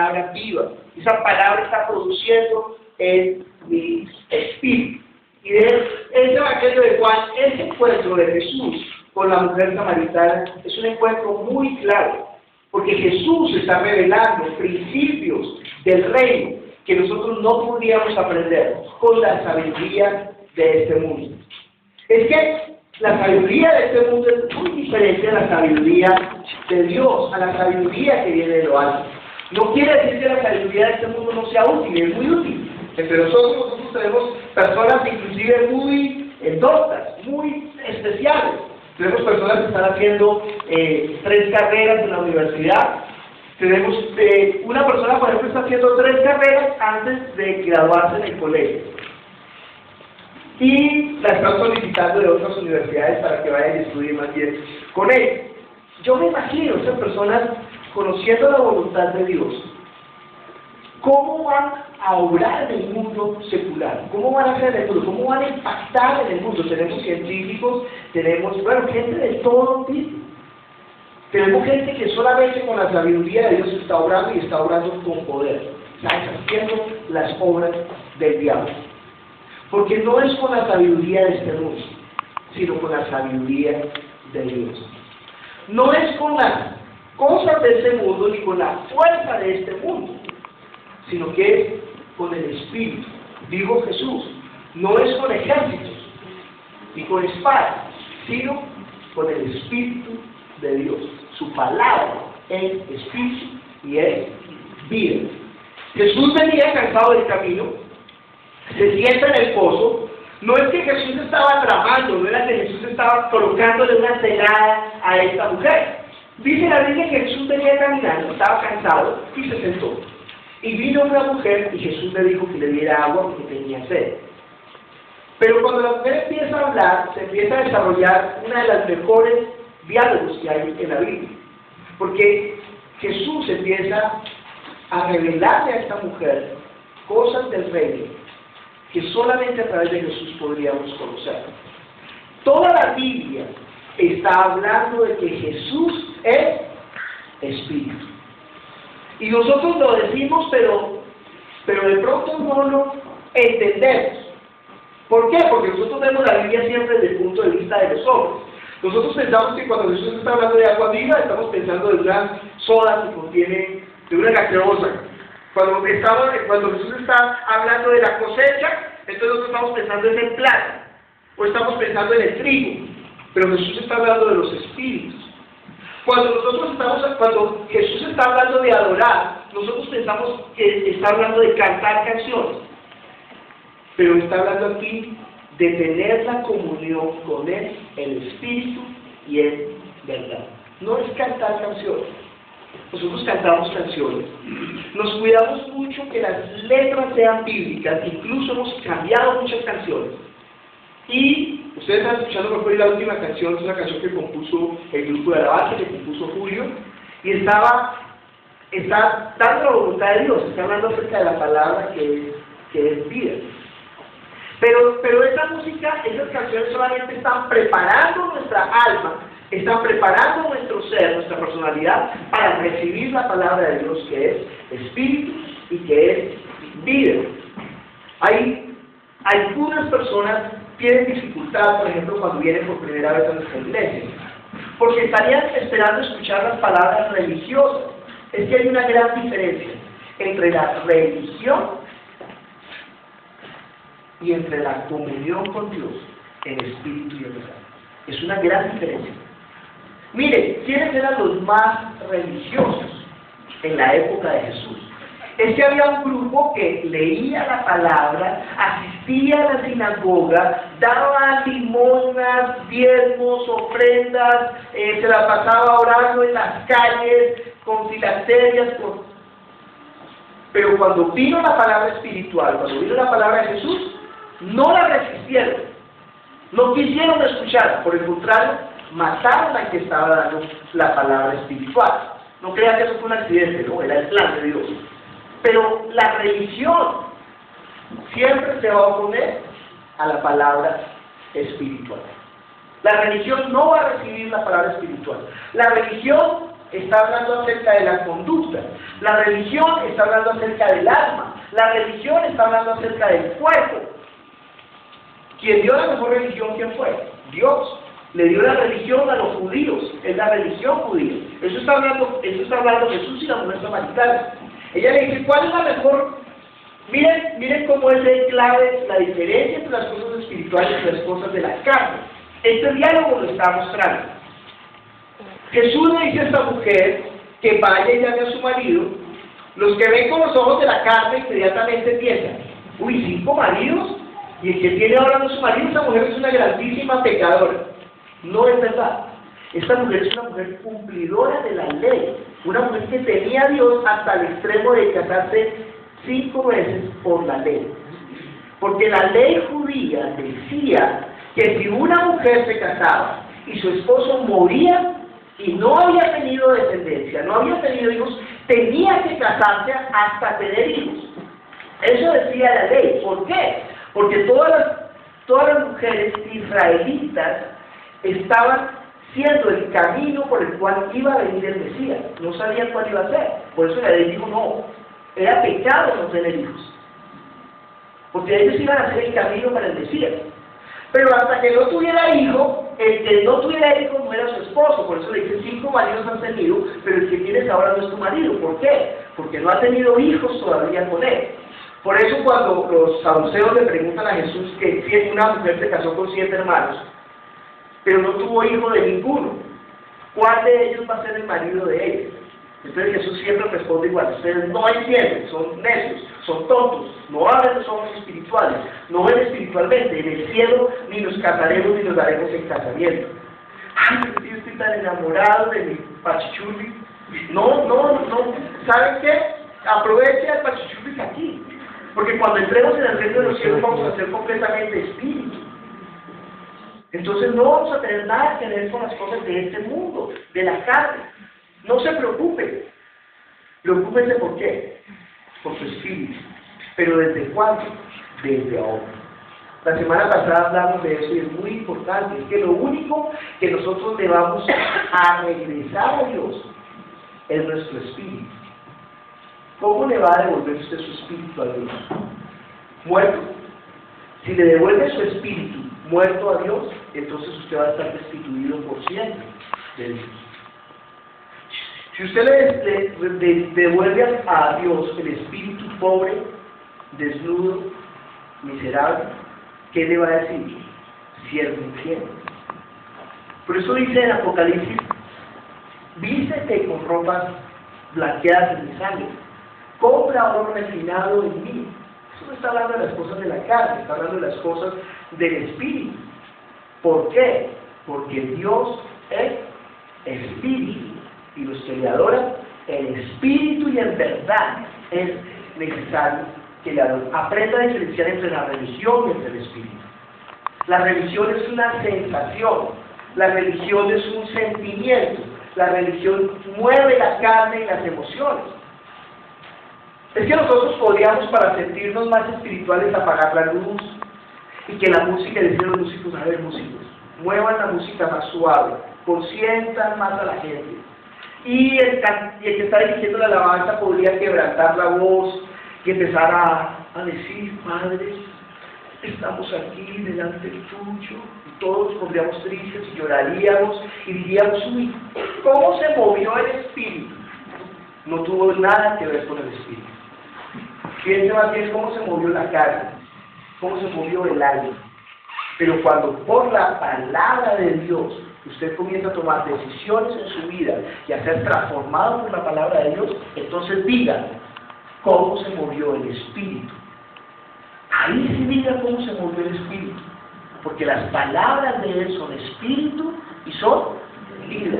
palabra viva. Esa palabra está produciendo en mi espíritu. Y de ese evangelio de Juan, ese encuentro de Jesús con la mujer samaritana es un encuentro muy claro, porque Jesús está revelando principios del reino que nosotros no podríamos aprender con la sabiduría de este mundo. Es que la sabiduría de este mundo es muy diferente a la sabiduría de Dios, a la sabiduría que viene de lo alto. No quiere decir que la sabiduría de este mundo no sea útil, es muy útil. Entre nosotros tenemos personas inclusive muy doctas, muy especiales. Tenemos personas que están haciendo 3 carreras en la universidad. Tenemos una persona, por ejemplo, está haciendo 3 carreras antes de graduarse en el colegio. Y la están solicitando de otras universidades para que vayan y estudien más bien con él. Yo me imagino esas personas conociendo la voluntad de Dios. ¿Cómo van a obrar en el mundo secular? ¿Cómo van a hacer el mundo? ¿Cómo van a impactar en el mundo? Tenemos científicos, tenemos, gente de todo tipo. Tenemos gente que solamente con la sabiduría de Dios está obrando y está obrando con poder. Está haciendo las obras del diablo. Porque no es con la sabiduría de este mundo, sino con la sabiduría de Dios. No es con las cosas de este mundo ni con la fuerza de este mundo, sino que es con el Espíritu. Dijo Jesús, no es con ejércitos ni con espadas, sino con el Espíritu de Dios. Su palabra es Espíritu y es vida. Jesús venía cansado del camino, se sienta en el pozo. No es que Jesús estaba tramando, no era que Jesús estaba colocándole una celada a esta mujer. Dice la Biblia que Jesús venía caminando, estaba cansado y se sentó. Y vino una mujer y Jesús le dijo que le diera agua porque tenía sed. Pero cuando la mujer empieza a hablar, se empieza a desarrollar una de las mejores diálogos que hay en la Biblia. Porque Jesús empieza a revelarle a esta mujer cosas del reino que solamente a través de Jesús podríamos conocer. Toda la Biblia está hablando de que Jesús es Espíritu. Y nosotros lo decimos, pero de pronto no lo entendemos. ¿Por qué? Porque nosotros vemos la Biblia siempre desde el punto de vista de los hombres. Nosotros pensamos que cuando Jesús está hablando de agua viva, estamos pensando de una soda que contiene, de una gaseosa. Cuando Jesús está hablando de la cosecha, entonces nosotros estamos pensando en el plátano, o estamos pensando en el trigo. Pero Jesús está hablando de los espíritus. Cuando Jesús está hablando de adorar, nosotros pensamos que está hablando de cantar canciones. Pero está hablando aquí de tener la comunión con Él, el Espíritu y en verdad. No es cantar canciones. Nosotros cantamos canciones. Nos cuidamos mucho que las letras sean bíblicas. Incluso hemos cambiado muchas canciones. Y ustedes están escuchando mejor la última canción, es una canción que compuso el grupo de alabanza, que compuso Julio, y está dando la voluntad de Dios, está hablando acerca de la palabra que es vida. Pero esta música, esas canciones solamente están preparando nuestra alma, están preparando nuestro ser, nuestra personalidad, para recibir la palabra de Dios, que es espíritu y que es vida. Hay algunas personas tienen dificultad, por ejemplo, cuando vienen por primera vez a nuestra iglesia, porque estarían esperando escuchar las palabras religiosas. Es que hay una gran diferencia entre la religión y entre la comunión con Dios en espíritu y en verdad. Es una gran diferencia. Mire, ¿quiénes eran los más religiosos en la época de Jesús? Es que había un grupo que leía la palabra, asistía a la sinagoga, daba limosnas, diezmos, ofrendas, se la pasaba orando en las calles, con filacterias, pero cuando vino la palabra espiritual, cuando vino la palabra de Jesús, no la resistieron, no quisieron escuchar, por el contrario, mataron al que estaba dando la palabra espiritual. No crean que eso fue un accidente, no, era el plan de Dios. Pero la religión siempre se va a oponer a la palabra espiritual. La religión no va a recibir la palabra espiritual. La religión está hablando acerca de la conducta. La religión está hablando acerca del alma. La religión está hablando acerca del cuerpo. ¿Quién dio la mejor religión? ¿Quién fue? Dios. Le dio la religión a los judíos. Es la religión judía. Eso está hablando Jesús y la mujer samaritana. Ella le dice, ¿cuál es la mejor? Miren cómo es de clave la diferencia entre las cosas espirituales y las cosas de la carne. Este diálogo lo está mostrando. Jesús le dice a esta mujer que vaya y llame a su marido. Los que ven con los ojos de la carne inmediatamente piensan, uy, 5 maridos, y el que tiene ahora no es su marido, esta mujer es una grandísima pecadora. No es verdad. Esta mujer es una mujer cumplidora de la ley, una mujer que tenía a Dios hasta el extremo de casarse 5 veces por la ley. Porque la ley judía decía que si una mujer se casaba y su esposo moría y no había tenido descendencia, no había tenido hijos, tenía que casarse hasta tener hijos. Eso decía la ley. ¿Por qué? Porque todas las mujeres israelitas estaban siendo el camino por el cual iba a venir el Mesías. No sabían cuál iba a ser. Por eso la ley dijo, no, era pecado no tener hijos. Porque ellos iban a ser el camino para el Mesías. Pero hasta que no tuviera hijo, el que no tuviera hijo no era su esposo. Por eso le dicen 5 maridos han tenido, pero el que tienes ahora no es tu marido. ¿Por qué? Porque no ha tenido hijos todavía con él. Por eso cuando los saduceos le preguntan a Jesús que si una mujer se casó con 7 hermanos, pero no tuvo hijo de ninguno, ¿cuál de ellos va a ser el marido de ellos? Entonces Jesús siempre responde igual, ustedes no entienden, son necios, son tontos, no hablan de somos espirituales, no ven espiritualmente, en el cielo ni nos casaremos ni nos daremos en casamiento. Ay, pero yo estoy tan enamorado de mi pachichurri. No, ¿saben qué? Aproveche al pachichurri aquí, porque cuando entremos en el reino de los cielos vamos a ser completamente espíritu. Entonces no vamos a tener nada que ver con las cosas de este mundo, de la carne. No se preocupen. Preocúpense por qué. Por su espíritu. ¿Pero desde cuándo? Desde ahora. La semana pasada hablamos de eso y es muy importante. Es que lo único que nosotros le vamos a regresar a Dios es nuestro espíritu. ¿Cómo le va a devolver usted su espíritu a Dios? Muerto. Si le devuelve su espíritu muerto a Dios, entonces usted va a estar destituido por siempre de Dios. Si usted le devuelve a Dios el espíritu pobre, desnudo, miserable, ¿qué le va a decir? Siervo infiel. Por eso dice en Apocalipsis, vístete con ropas blanqueadas en mi sangre, compra oro refinado en mí. Eso no está hablando de las cosas de la carne, está hablando de las cosas del espíritu. ¿Por qué? Porque Dios es espíritu. Y los que le adoran en espíritu y en verdad es necesario que le adoren. Aprenda a diferenciar entre la religión y entre el espíritu. La religión es una sensación, la religión es un sentimiento, la religión mueve la carne y las emociones. Es que nosotros podríamos, para sentirnos más espirituales, apagar la luz y que la música, decir a los músicos, a ver músicos, muevan la música más suave, consientan más a la gente. Y el que está dirigiendo la alabanza podría quebrantar la voz y empezar a decir, Padre, estamos aquí delante del tuyo. Y todos pondríamos tristes y lloraríamos y diríamos, uy, ¿cómo se movió el espíritu? No tuvo nada que ver con el espíritu. Fíjense más bien cómo se movió la carne, cómo se movió el alma. Pero cuando por la palabra de Dios usted comienza a tomar decisiones en su vida y a ser transformado por la palabra de Dios, entonces diga cómo se movió el espíritu. Ahí sí diga cómo se movió el espíritu, porque las palabras de Él son espíritu y son vida.